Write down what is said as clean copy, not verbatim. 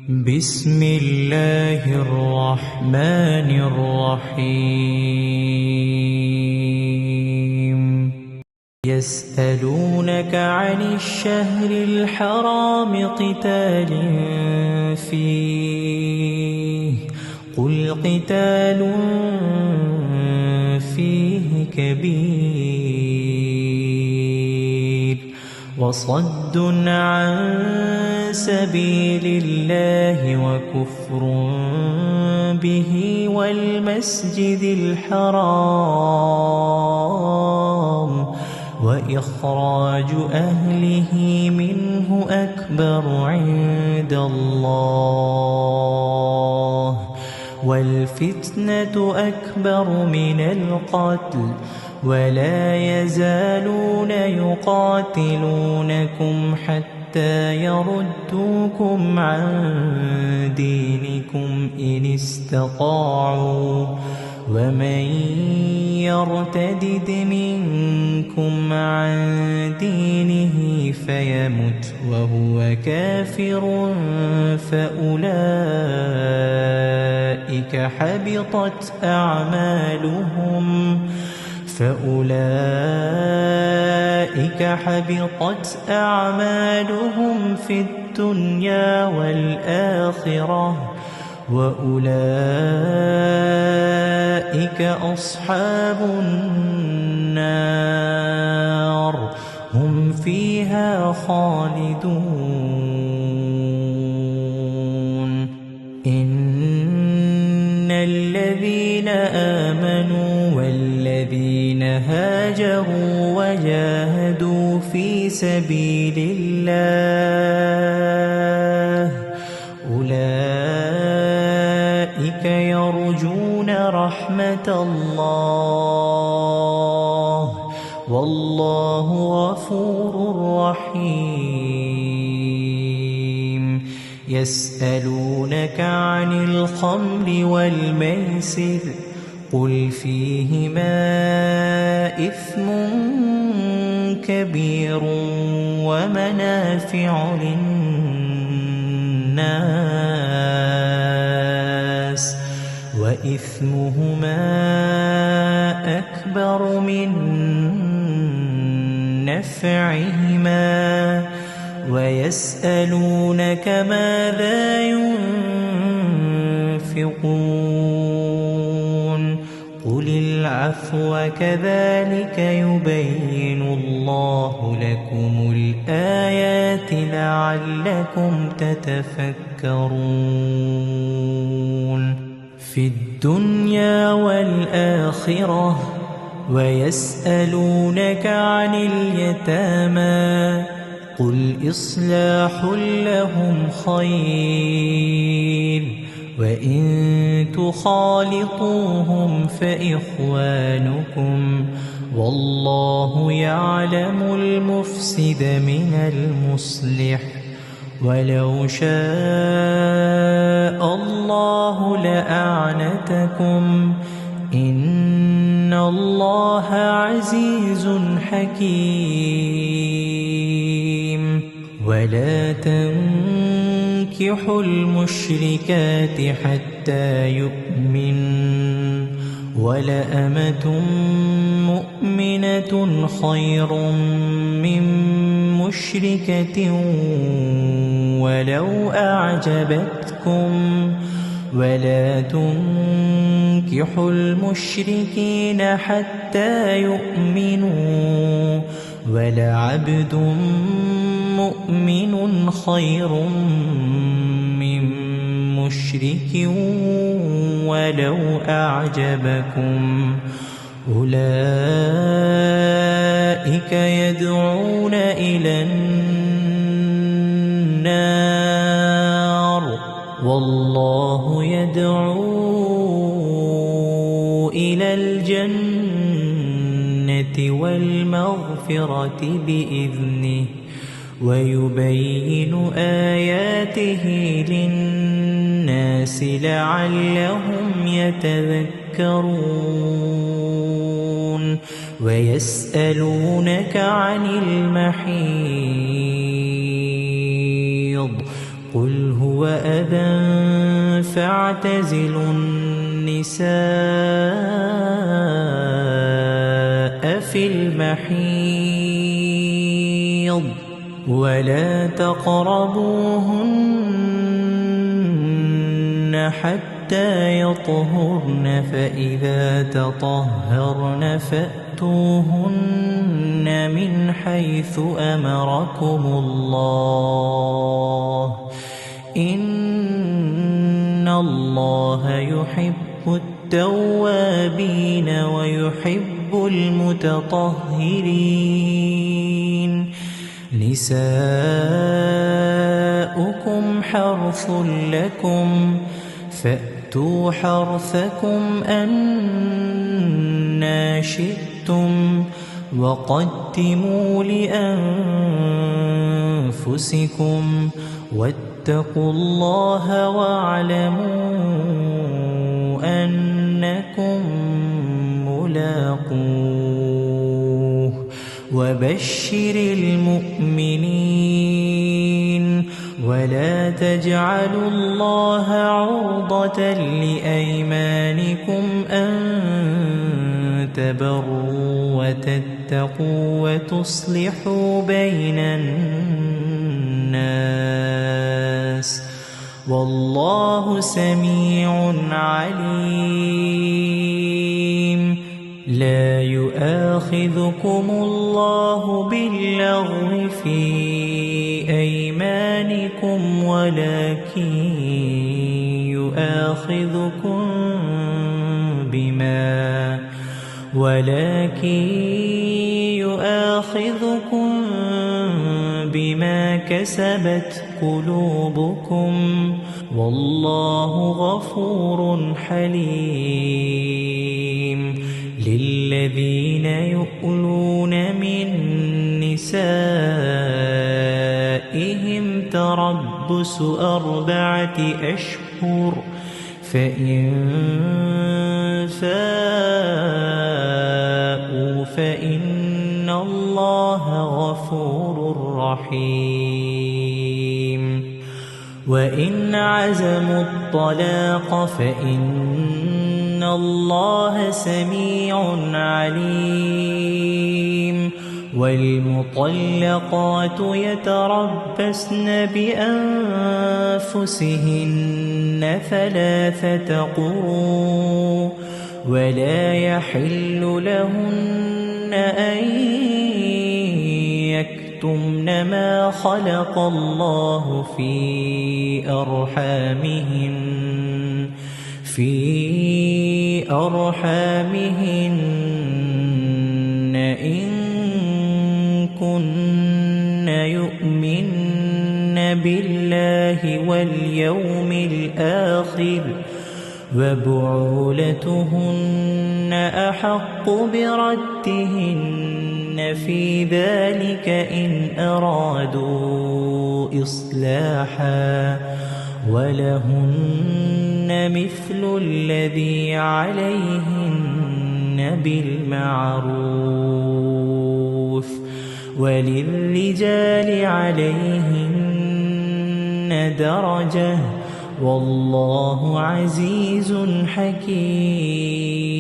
بسم الله الرحمن الرحيم يسألونك عن الشهر الحرام قتال فيه قل قتال فيه كبير وصد عن سبيل الله وكفر به والمسجد الحرام وإخراج أهله منه أكبر عند الله والفتنة أكبر من القتل ولا يزالون يقاتلونكم حتى يردوكم عن دينكم إن استطاعوا ومن يرتدد منكم عن دينه فيمت وهو كافر فأولئك حبطت أعمالهم في الدنيا والآخرة وأولئك أصحاب النار هم فيها خالدون إن الذين آمنوا والذين هاجروا وجاهدوا في سبيل الله أولئك يرجون رحمة الله والله غفور رحيم يسألونك عن الخمر والميسر قل فيهما إثم كبير ومنافع للناس وإثمهما أكبر من نفعهما ويسألونك ماذا ينفقون قل العفو كذلك يبين الله لكم الآيات لعلكم تتفكرون في الدنيا والآخرة ويسألونك عن اليتامى قل إصلاح لهم خير وإن تخالطوهم فإخوانكم والله يعلم المفسد من المصلح ولو شاء الله لأعنتكم إن الله عزيز حكيم ولا تنكحوا المشركات حتى يؤمن ولأمة مؤمنة خير من مشركة ولو أعجبتكم ولا تنكحوا المشركين حتى يؤمنوا ولعبد مؤمن خير من مشرك ولو أعجبكم أولئك يدعون إلى النار والله يدعو إلى الجنة والمغفرة بإذنه ويبين آياته للناس لعلهم يتذكرون ويسألونك عن المحيض قل هو وأذى فاعتزلوا النساء في المحيض ولا تقربوهن حتى يطهرن فإذا تطهرن فأتوهن من حيث أمركم الله إن الله يحب التوابين ويحب المتطهرين نساؤكم حرث لكم فأتوا حرثكم أنى شئتم وقدموا لأنفسكم واتقوا الله واعلموا أنكم ملاقوه وبشر المؤمنين ولا تجعلوا الله عرضة لأيمانكم أن تبروا وتتقوا وتصلحوا بين الناس والله سميع عليم لا يؤاخذكم الله باللغو في أيمانكم ولكن يؤاخذكم بما كسبت قلوبكم والله غفور حليم للذين يؤلون من نسائهم تربص 4 أشهر فإن فاءوا فإن الله غفور رحيم وإن عزموا الطلاق فإن الله سميع عليم والمطلقات يتربصن بأنفسهن 3 قروء ولا يحل لهن أن يكتمن ما خلق الله في أرحامهن إن كن يؤمن بالله واليوم الآخر وبعولتهن أحق بردهن في ذلك إن أرادوا إصلاحا ولهن مثل الذي عليهن بالمعروف وللرجال عليهن درجة والله عزيز حكيم